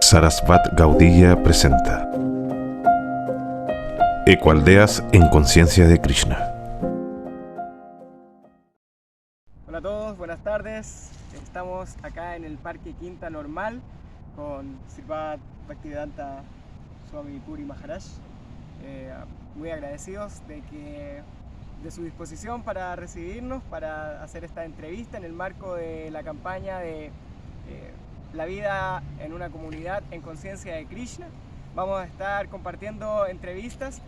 Sarasvat Gaudiya presenta Ecoaldeas en conciencia de Krishna. Hola a todos, buenas tardes. Estamos acá en el Parque Quinta Normal con Srimad Bhaktivedanta Swami Puri Maharaj. Muy agradecidos de su disposición para recibirnos, para hacer esta entrevista en el marco de la campaña de la vida en una comunidad en conciencia de Krishna. Vamos a estar compartiendo entrevistas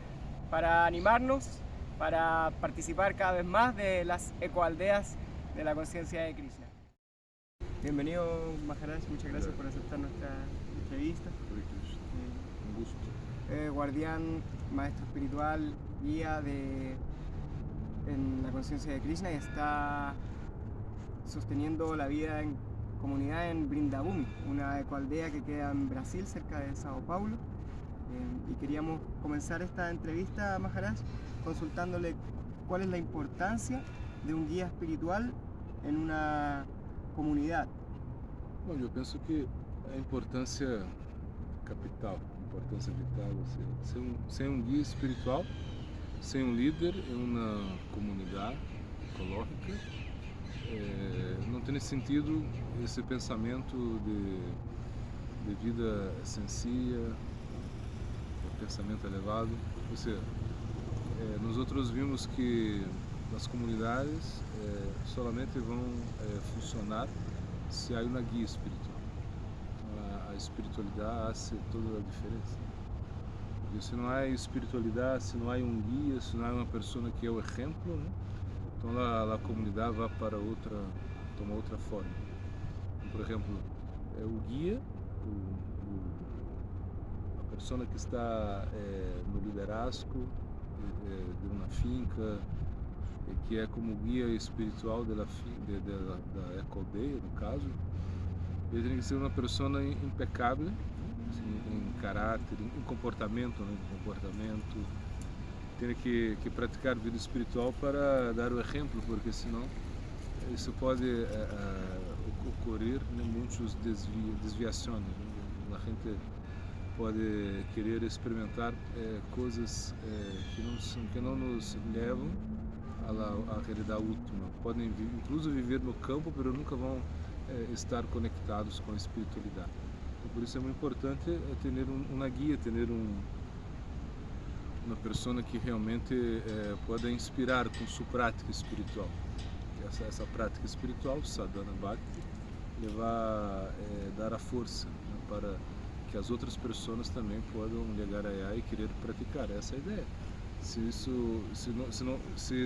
para animarnos, para participar cada vez más de las ecoaldeas de la conciencia de Krishna. Bienvenido Maharaj, muchas gracias por aceptar nuestra entrevista. Un gusto. Guardián, maestro espiritual, guía en la conciencia de Krishna y está sosteniendo la vida en comunidad en Brindabhumi, una ecoaldea que queda en Brasil, cerca de Sao Paulo. Y queríamos comenzar esta entrevista, Maharaj, consultándole cuál es la importancia de un guía espiritual en una comunidad. Bom, eu penso que a importância capital, importância vital, sem um guia espiritual, sem um líder em uma comunidade ecológica, não tem sentido esse pensamento de vida sencia, de pensamento elevado. Ou seja, nós outros vimos que as comunidades solamente vão funcionar se há uma guia espiritual. A espiritualidade faz toda a diferença. Porque se não há espiritualidade, se não há um guia, se não há uma pessoa que é o exemplo, né? Então a comunidade vai para toma outra forma. Por exemplo, o guia, a pessoa que está no liderazgo de uma finca, que é como guia espiritual da ecoaldeia, no caso, ele tem que ser uma pessoa impecável, assim, em caráter, em comportamento, né? Tem que praticar vida espiritual para dar o exemplo, porque senão isso pode ocorrer, né, muitas desviações. Né? A gente pode querer experimentar coisas que não nos levam à realidade última. Podem incluso viver no campo, mas nunca vão estar conectados com a espiritualidade. Então, por isso é muito importante ter uma guia, ter uma pessoa que realmente pode inspirar com sua prática espiritual. Essa prática espiritual, sadhana bhakti, vai dar a força, né, para que as outras pessoas também possam chegar aí e querer praticar. Essa é a ideia. Se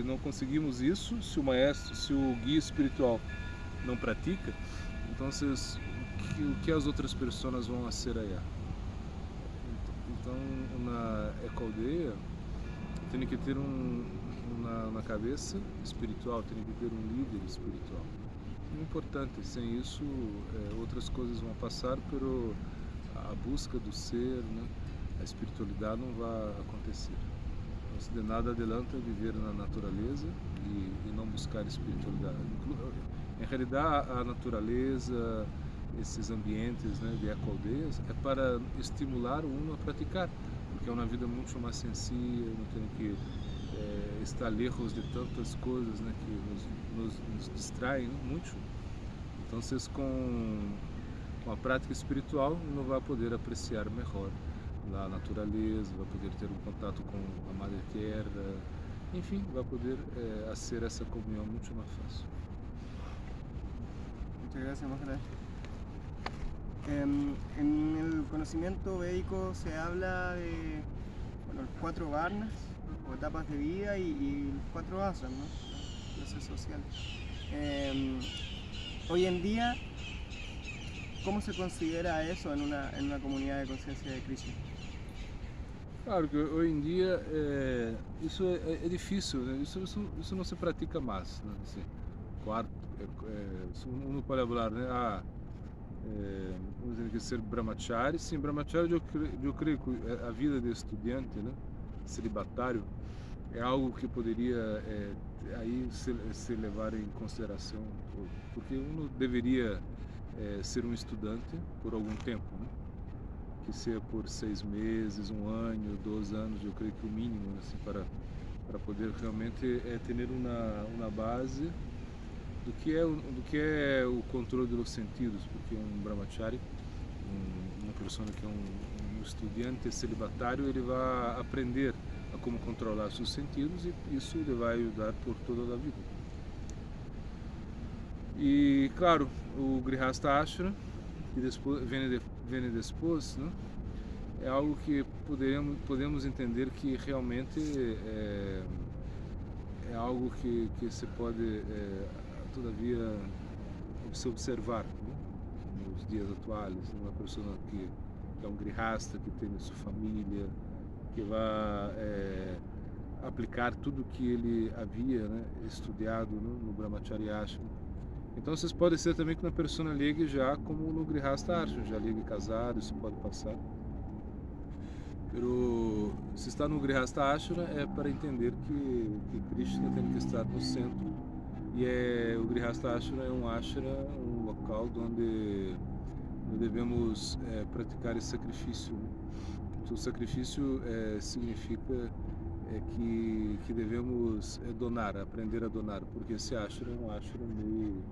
não conseguimos isso, se o maestro, se o guia espiritual não pratica, então o que as outras pessoas vão fazer aí? Então, na ecoaldeia tem que ter na cabeça espiritual, tem que ter um líder espiritual. É importante, sem isso outras coisas vão passar, pero a busca do ser, né, a espiritualidade não vai acontecer. Então, de nada adianta viver na natureza e não buscar espiritualidade. Em realidade, a natureza, esses ambientes, né, de ecoaldeias, é para estimular o a praticar, porque é uma vida muito mais sensível, não tem que estar lejos de tantas coisas, né, que nos distraem, né, muito. Então, com a prática espiritual, não vai poder apreciar melhor a natureza, vai poder ter um contato com a Madre Terra, enfim, vai poder fazer essa comunhão muito mais fácil. Muchas gracias, Maharaj. En el conocimiento védico se habla de los 4 varnas o etapas de vida y los 4 asas, ¿no? Clases sociales. Hoy en día, ¿cómo se considera eso en una comunidad de conciencia de Krishna? Claro que hoje em dia isso é difícil, né? Isso não se pratica mais, né? Assim, quarto, uno pode falar, né? Vamos dizer que ser brahmachari. Sim, brahmachari eu creio que a vida de estudante, né? Celibatário, é algo que poderia aí se levar em consideração, porque uno deveria ser um estudante por algum tempo, né? Que seja por 6 meses, 1 ano, 2 anos, eu creio que o mínimo, assim, para poder realmente ter uma base do que é o controle dos sentidos, porque um brahmachari, uma pessoa que é um estudante celibatário, ele vai aprender a como controlar seus sentidos e isso ele vai ajudar por toda a vida. E claro, o Grihastha Ashram, que depois, vem depois, né? É algo que podemos entender que realmente é algo que se pode todavia se observar, né? Nos dias atuais, uma pessoa que é um grihasta, que tem sua família, que vai aplicar tudo que ele havia, né, estudado, né, no Brahmacharya Ashram. Então, vocês podem ser também que uma pessoa ligue já como no Grihastha Ashram, já ligue casado, isso pode passar. Pero se está no Grihastha Ashram é para entender que Krishna tem que estar no centro e o Grihastha Ashram é um ashram, um local onde devemos praticar esse sacrifício. Então, o sacrifício significa que devemos donar, aprender a donar, porque esse ashram é um ashram meio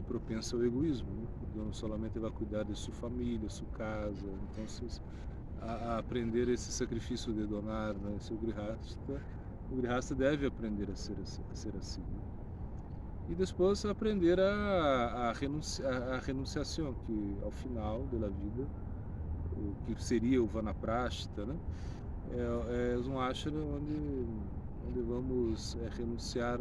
propenso ao egoísmo, né? O dono solamente vai cuidar de sua família, sua casa. Então, a aprender esse sacrifício de donar, né? O grihasta deve aprender a ser assim, né? E depois aprender a renunciação, que ao final da vida, o que seria o vanaprashta, né? É um ashram onde vamos renunciar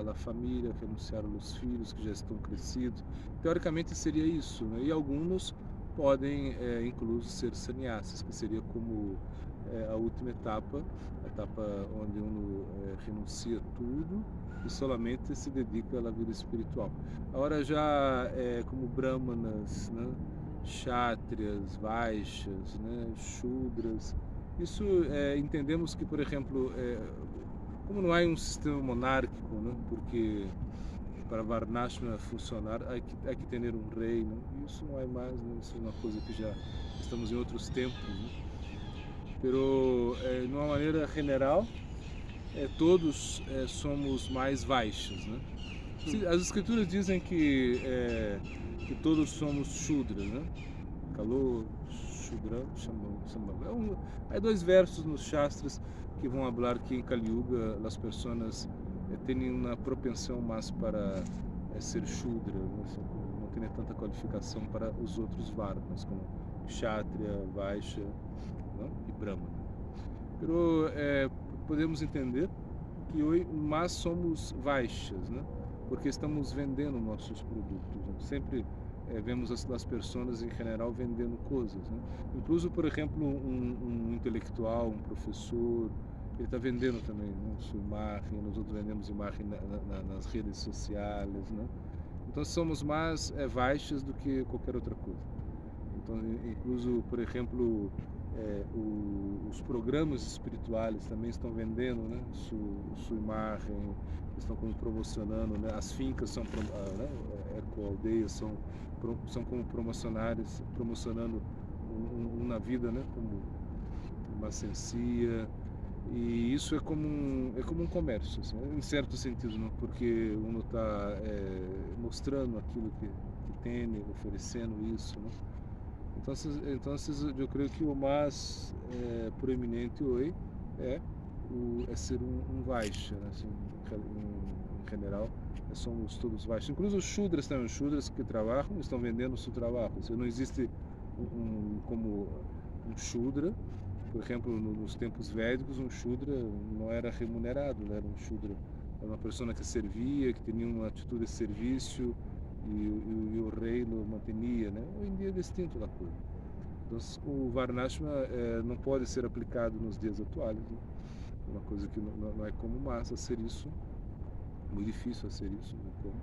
à família, renunciar aos filhos que já estão crescidos. Teoricamente seria isso, né? E alguns podem incluso ser sannyasis, que seria como a última etapa, a etapa onde uno renuncia tudo e solamente se dedica à vida espiritual. Agora já como brahmanas, né, kshatriyas, vaishyas, né, shudras, isso entendemos que, por exemplo, como não há um sistema monárquico, né, porque para Varnashma funcionar há que ter um rei, né? Isso não é mais, né? Isso é uma coisa que já estamos em outros tempos, né? Pero de uma maneira general, todos somos mais vaixos, né? As escrituras dizem que todos somos shudras, né? Kalô, shudra, Shambhava. Há 2 versos nos Shastras que vão falar que em Kali Yuga as pessoas têm uma propensão mais para ser shudra, né? Não tem tanta qualificação para os outros varnas, como kshatriya, vaishya, né? E brahmana. Pero podemos entender que hoje mais somos vaishyas, né? Porque estamos vendendo nossos produtos, né? Sempre vemos as pessoas em geral vendendo coisas, né? Incluso, por exemplo, um intelectual, um professor, ele está vendendo também, né, sua imagem. Nós outros vendemos imagem nas redes sociais, né? Então somos mais vaixas do que qualquer outra coisa. Então, incluso, por exemplo, os programas espirituais também estão vendendo, né, sua imagem, estão como promocionando, né? As fincas são, né, eco-aldeias são como promocionando uma vida, né, como uma sencia. E isso é como um comércio, assim, em certo sentido, né? Porque uno está mostrando aquilo que tem, oferecendo isso, né? Então, eu creio que o mais proeminente hoje é ser um vaishya, né? Assim, em general, somos todos vaishyas. Incluso os shudras também, os shudras que trabalham estão vendendo o seu trabalho. Assim, não existe como um shudra. Por exemplo, nos tempos védicos, um shudra não era remunerado, né? Era um shudra, era uma pessoa que servia, que tinha uma atitude de serviço e o rei o mantinha, né? Hoje em dia é distinto da coisa. Então, o Varnashma não pode ser aplicado nos dias atuais, né? Uma coisa que não é como massa ser isso, muito difícil ser isso, não é como.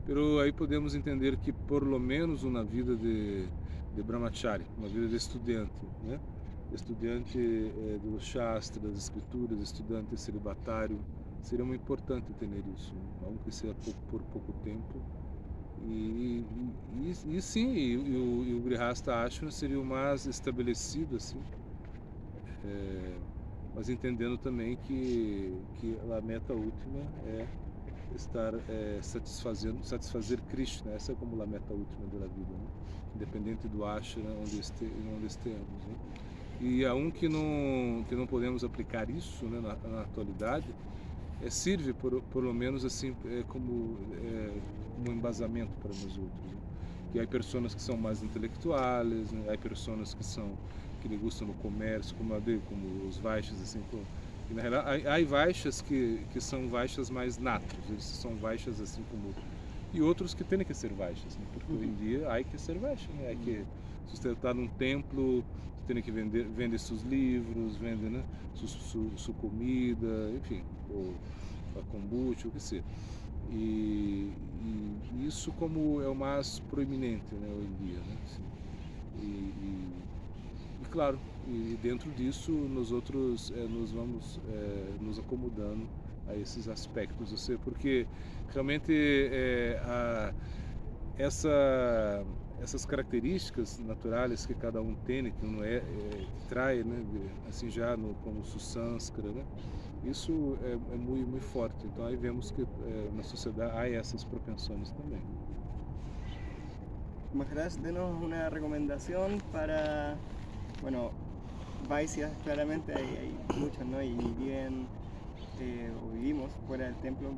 Pero aí podemos entender que por lo menos uma vida de brahmachari, uma vida de estudante, né? Estudante dos shastras, das escrituras, estudante celibatário, seria muito importante ter isso, né? Aunque seja por pouco tempo. E sim, o Grihastha Ashrama seria o mais estabelecido, assim, mas entendendo também que a meta última é estar satisfazer Krishna. Essa é como a meta última da vida, né? Independente do ashrama onde estejamos, né? E há que não podemos aplicar isso, né, na atualidade, serve por lo menos assim como um embasamento para nós outros, né? Que há pessoas que são mais intelectuais, né? Há pessoas que lhe gostam do comércio, como os Vaishyas, assim, e na realidade há Vaishyas que são Vaishyas mais natos, eles são Vaishyas assim como, e outros que têm que ser Vaishyas, né? Porque hoje em dia há que ser Vaishya, né? Que se você está num templo, você tem que vender seus livros, vende, né, sua comida, enfim, ou a kombucha, o que seja. E isso como é o mais proeminente, né, hoje em dia, né? Assim, e claro, e dentro disso nós outros nós vamos nos acomodando a esses aspectos, ou seja, porque realmente essas características naturais que cada um tem, que não que traz, né, assim já como Susanskara, né? Isso é muito forte. Então aí vemos que na sociedade há essas propensões também. Maharaj, denos una recomendación para, bueno, Vaisyas claramente hay muchos, ¿no? Y viven o vivimos fuera del templo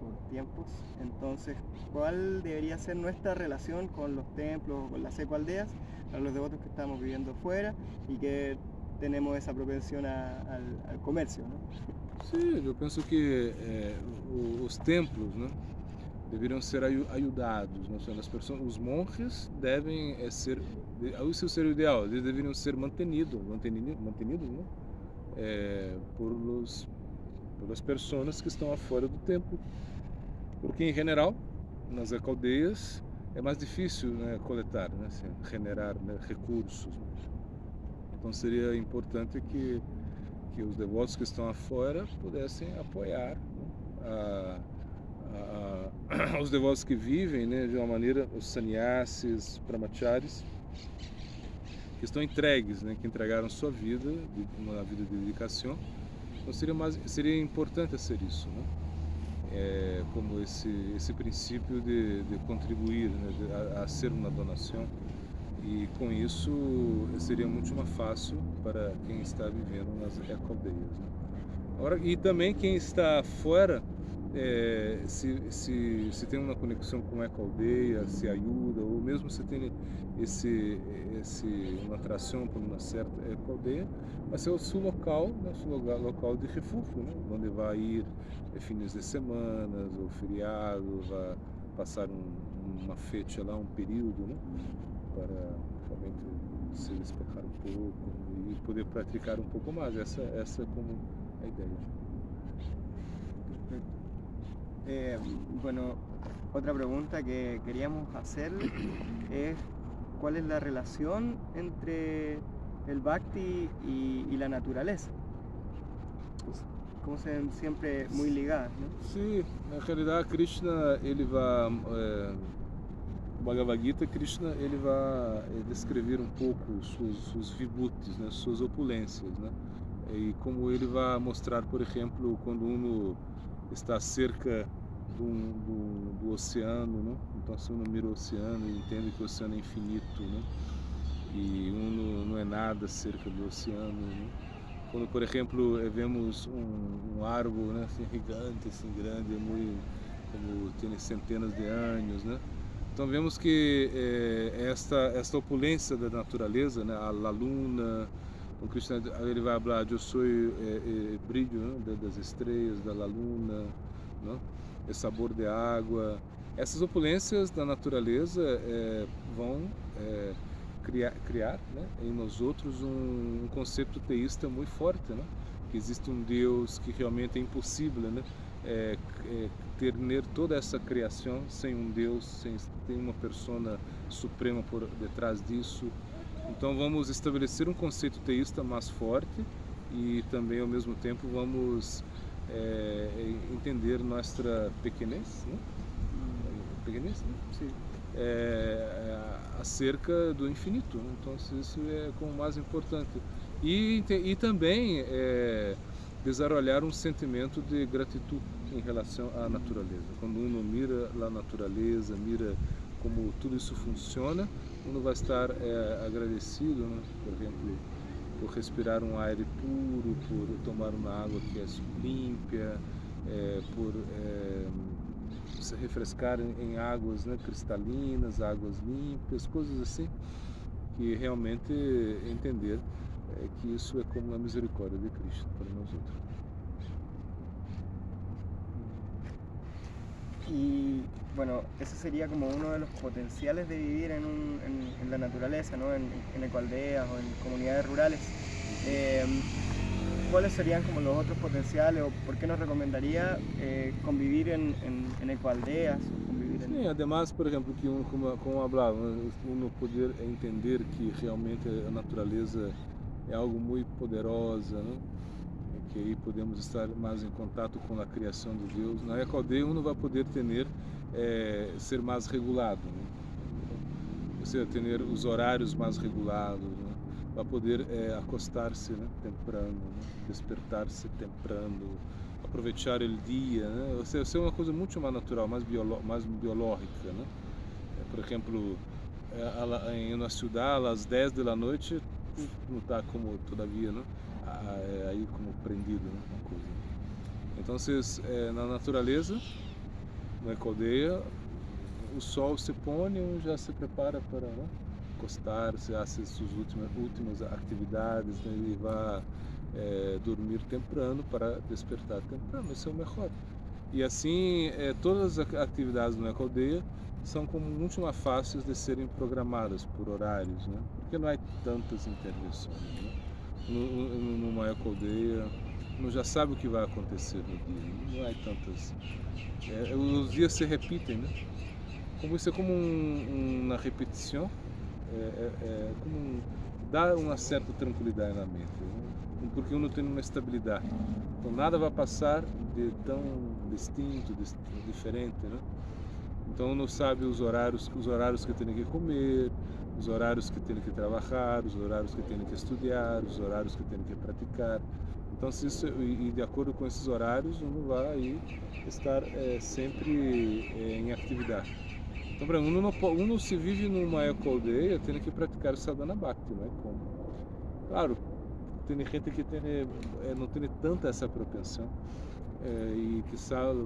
por tiempos. Entonces, ¿cuál debería ser nuestra relación con los templos, con las ecoaldeas, para los devotos que estamos viviendo fuera y que tenemos esa propensión al comercio, ¿no? Sim, eu penso que os templos, né, deveriam ser ajudados, né? As pessoas, os monges devem ser, isso seria o ideal, eles deveriam ser mantenidos, né? Pelas pessoas que estão fora do templo, porque em geral nas alcaldeias é mais difícil, né, coletar, né, assim, generar, né, recursos, né? Então seria importante que os devotos que estão afora pudessem apoiar, né, os devotos que vivem, né, de uma maneira, os sannyasis, brahmacharis, que estão entregues, né, que entregaram sua vida, uma vida de dedicação. Então seria importante ser isso, né? Como esse princípio de contribuir, né, a ser uma donação, e com isso seria muito mais fácil para quem está vivendo nas ecaldeias, né? Agora, e também quem está fora, se tem uma conexão com a ecoaldeia, se ajuda, ou mesmo se tem uma atração por uma certa ecoaldeia, vai ser o seu local, né, local de refúgio, né, onde vai ir fins de semana ou feriado, vai passar uma fecha lá, um período, né, para realmente se despejar um pouco e poder praticar um pouco mais. Essa é como a ideia. Bueno, otra pregunta que queríamos hacer es ¿cuál es la relación entre el Bhakti y la naturaleza? Pues, como se ven siempre muy ligadas, ¿no? Sim, na realidade Krishna, ele vai, Bhagavad Gita, Krishna, ele vai descrever um pouco suas vibhutis, né, suas opulências, né? E como ele vai mostrar, por exemplo, quando está cerca do oceano, né? Então se uno mira o oceano e entende que o oceano é infinito, né? E uno não é nada cerca do oceano, né? Quando, por exemplo, vemos um árvore, né, assim, gigante, assim, grande, muito, como tem centenas de anos, né? Então vemos que esta opulência da natureza, né, a luna, o Krishna, ele vai falar, eu sou brilho, né, das estrelas, da luna, né, o sabor de água. Essas opulências da natureza vão criar, né, em nós outros um conceito teísta muito forte, né? Que existe um Deus que realmente é impossível, né, ter toda essa criação sem um Deus, sem ter uma persona suprema por detrás disso. Então vamos estabelecer um conceito teísta mais forte e também ao mesmo tempo vamos entender nossa pequenez, né? Pequenez, né? Sí. Acerca do infinito. Então isso é como mais importante. E também desenvolver um sentimento de gratidão em relação à natureza. Quando uno mira a natureza, mira como tudo isso funciona, uno vai estar agradecido, né? Por exemplo, por respirar um ar puro, por tomar uma água que é limpa, por se refrescar em águas, né, cristalinas, águas limpas, coisas assim, que realmente entender que isso é como a misericórdia de Cristo para nós outros. Y bueno, eso sería como uno de los potenciales de vivir en la naturaleza, ¿no? En ecoaldeas o en comunidades rurales. ¿Cuáles serían como los otros potenciales o por qué nos recomendaría convivir en ecoaldeas? Convivir Sim, además, por exemplo, que como falava, uno poder entender que realmente a natureza é algo muito poderosa, né? Que aí podemos estar mais em contato com a criação de Deus. Na ecoaldeia uno vai poder ser mais regulado, né? Ou seja, ter os horários mais regulados, né? Vai poder acostar-se, né, temprano, né? Despertar-se temprano, aproveitar o dia, né? Ou seja, é uma coisa muito mais natural, mais biológica, né? Por exemplo, em uma cidade, às 10 da noite, não está como todavia, né? Aí como prendido, né? Uma coisa. Então, na natureza, na ecoaldeia, o sol se põe e já se prepara para, né, acostar-se, fazer suas últimas atividades, né, e vai dormir temprano para despertar temprano. Isso é o melhor. E assim, todas as atividades na ecoaldeia são como muito mais fáceis de serem programadas por horários, né? Porque não há tantas intervenções, né? Numa ecoaldeia, não já sabe o que vai acontecer no dia, não há tantas. Os dias se repetem, né? Como isso é como uma repetição, dá uma certa tranquilidade na mente, né? Porque uno tem uma estabilidade. Então nada vai passar de tão distinto, diferente, né? Então uno sabe os horários que tem que comer, os horários que tem que trabalhar, os horários que tem que estudar, os horários que tem que praticar. Então, de acordo com esses horários, uno vai estar sempre em atividade. Então, por exemplo, uno se vive numa ecoaldeia, tem que praticar sadhana bhakti, não é como? Claro, tem gente que não tem tanta essa propensão e que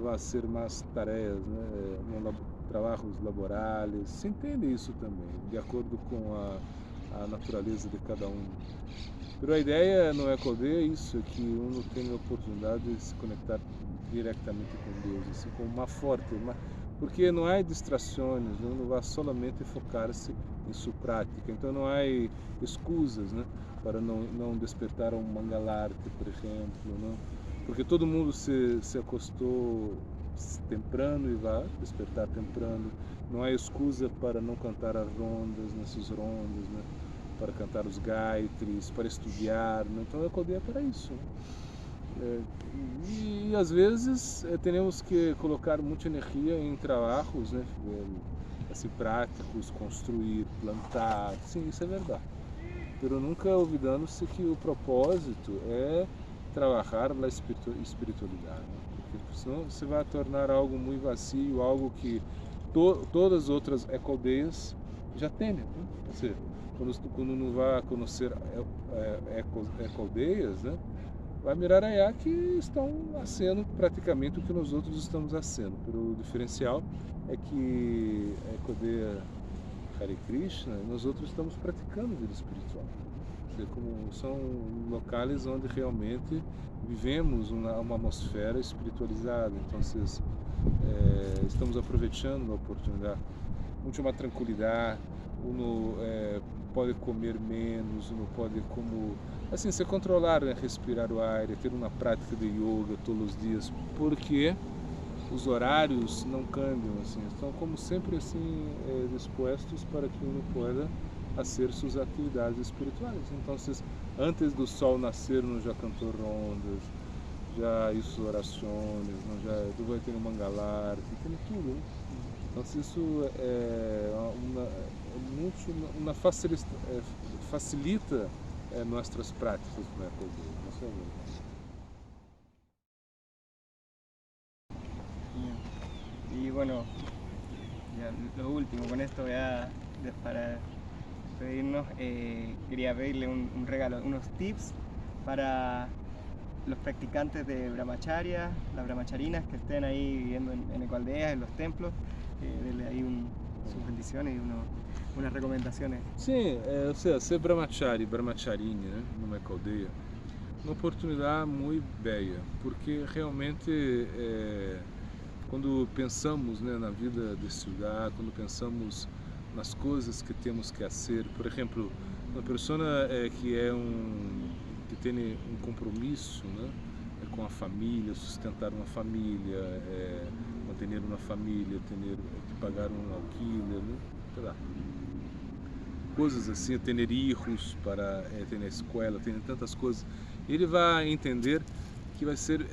vai ser mais tarefas, né, trabalhos laborais. Se entende isso também, de acordo com a natureza de cada um. Mas a ideia no ecoaldeia é isso, é que uno tem a oportunidade de se conectar diretamente com Deus, assim, como uma forte, porque não há distrações, uno vai solamente focar-se em sua prática. Então não há excusas, né, para não despertar um mangalarte, por exemplo, não? Porque todo mundo se acostou temprano e vai despertar temprano. Não há excusa para não cantar as rondas, nessas rondas, né? Para cantar os gaitris, para estudar, né? Então a ecoaldeia é para isso, né? E às vezes temos que colocar muita energia em trabalhos, né, assim, práticos, construir, plantar. Sim, isso é verdade. Mas nunca olvidando-se que o propósito é trabalhar a espiritualidade, né? Porque senão se vai tornar algo muito vazio, algo que todas as outras ecoaldeias já têm, né? Ou seja, quando não vai conhecer ecoaldeias, né, vai mirar aí que estão fazendo praticamente o que nós outros estamos fazendo. O diferencial é que a ecoaldeia Hare Krishna, nós outros estamos praticando vida espiritual. Como são locais onde realmente vivemos uma atmosfera espiritualizada. Então, estamos aproveitando a oportunidade, muito uma tranquilidade, uno pode comer menos, uno pode como assim se controlar, né? Respirar o ar, ter uma prática de yoga todos os dias, porque os horários não cambiam, assim, estão como sempre assim dispostos para que uno pueda fazer suas atividades espirituais. Então, antes do sol nascer, uno já cantou rondas, já hizo orações, já vai ter um mangalar, tem tudo, né? Então, isso facilita nuestras prácticas, né? Y bueno, ya lo último, con esto ya para despedirnos, quería pedirle un regalo, unos tips para los practicantes de Brahmacharya, las brahmacharinas que estén ahí viviendo en Ecoaldeas, en los templos, darle ahí sus bendiciones y unas recomendaciones. Sim, ou seja, ser brahmachari, brahmacharini, né, numa aldeia, uma oportunidade muito bela, porque realmente quando pensamos, né, na vida de cidade, quando pensamos nas coisas que temos que fazer, por exemplo, uma pessoa que tem um compromisso, né, com a família, sustentar uma família, manter uma família, ter que pagar um alquiler, né, sei lá, coisas assim, ter filhos para ter na escola, ter tantas coisas, ele vai entender que vai ser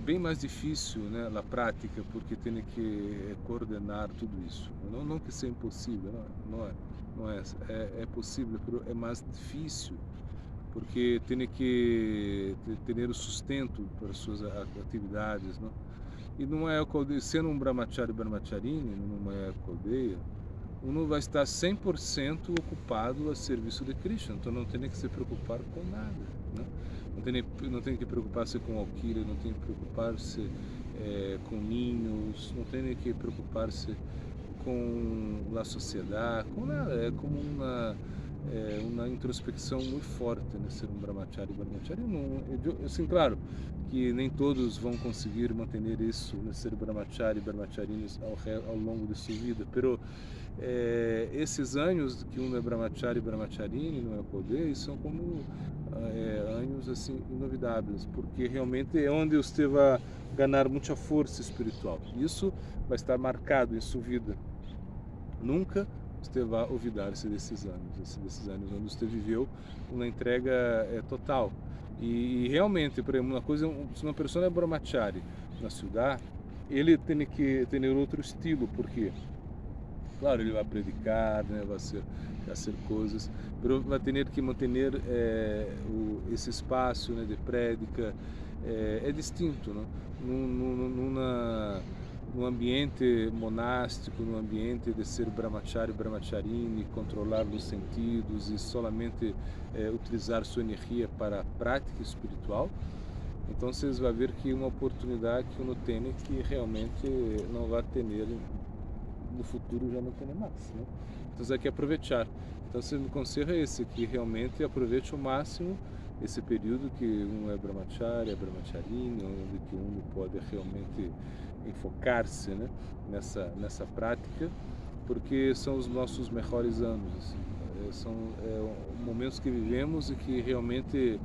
bem mais difícil, né, a prática, porque tem que coordenar tudo isso. Não que seja impossível, não é possível, mas é mais difícil, porque tem que ter o sustento para suas atividades, não? E numa aldeia, sendo um brahmacharini, numa aldeia, uno vai estar 100% ocupado a serviço de Krishna, então não tem que se preocupar com nada, né? Não tem que preocupar-se com alquilha, não tem que preocupar-se com ninhos, não tem que preocupar-se com a sociedade, com nada. É como uma introspecção muito forte, né? Ser um brahmachari. Assim, claro que nem todos vão conseguir manter isso, né? Ser brahmacharinos ao longo de sua vida, pero esses anos que um é brahmacharini, não é aldeia, são como anos assim inovidáveis, porque realmente é onde você vai ganhar muita força espiritual. Isso vai estar marcado em sua vida. Nunca você vai olvidar-se desses anos onde você viveu uma entrega total. E realmente, por exemplo, se uma pessoa é brahmachari na cidade, ele tem que ter outro estilo, porque claro, ele vai predicar, né, vai ser coisas, mas vai ter que manter esse espaço, né, de prédica, é distinto, né? Num ambiente monástico, num ambiente de ser brahmacharini, controlar os sentidos e solamente utilizar sua energia para a prática espiritual, então vocês vão ver que uma oportunidade que uno tem que realmente não vai ter no futuro já não tem mais, né? Então você tem que aproveitar. Então o conselho é esse, que realmente aproveite ao máximo esse período que um é brahmacharini, onde que um pode realmente enfocar-se, né, nessa prática, porque são os nossos melhores anos, assim. São momentos que vivemos e que realmente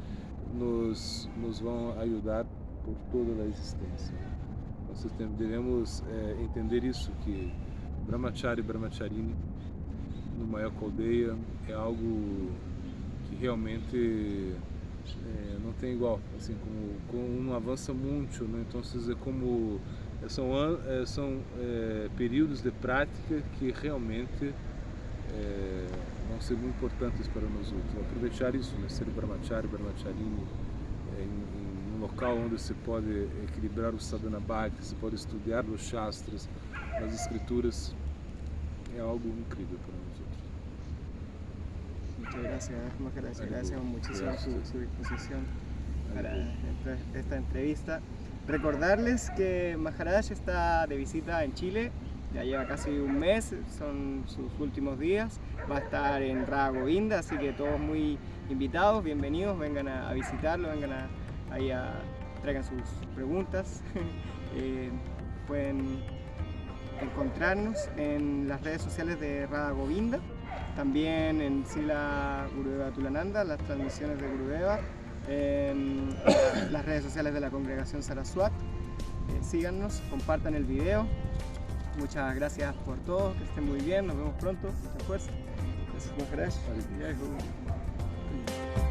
nos vão ajudar por toda a existência. Então devemos entender isso, que brahmacharini numa aldeia é algo que realmente não tem igual, assim, como um avança muito, né? Então é como são períodos de prática que realmente vão ser muito importantes para nós outros. Aproveitar isso, né? Ser brahmacharini em um local onde você pode equilibrar o sadhana bhakti, você pode estudar os shastras, as escrituras, é algo incrível para nós outros. Muchas gracias, Maharaj. Gracias muchísimo su disposición para esta entrevista. Recordarles que Maharaj está de visita en Chile, ya lleva casi un mes, son sus últimos días, va a estar en Radha Govinda, así que todos muy invitados, bienvenidos, vengan a visitarlo, traigan sus preguntas. Pueden encontrarnos en las redes sociales de Radha Govinda también en Sila Gurudeva Tulananda, las transmisiones de Gurudeva, en las redes sociales de la congregación Saraswat. Síganos, compartan el video. Muchas gracias por todo, que estén muy bien, nos vemos pronto, mucha fuerza. Gracias, Maharaj.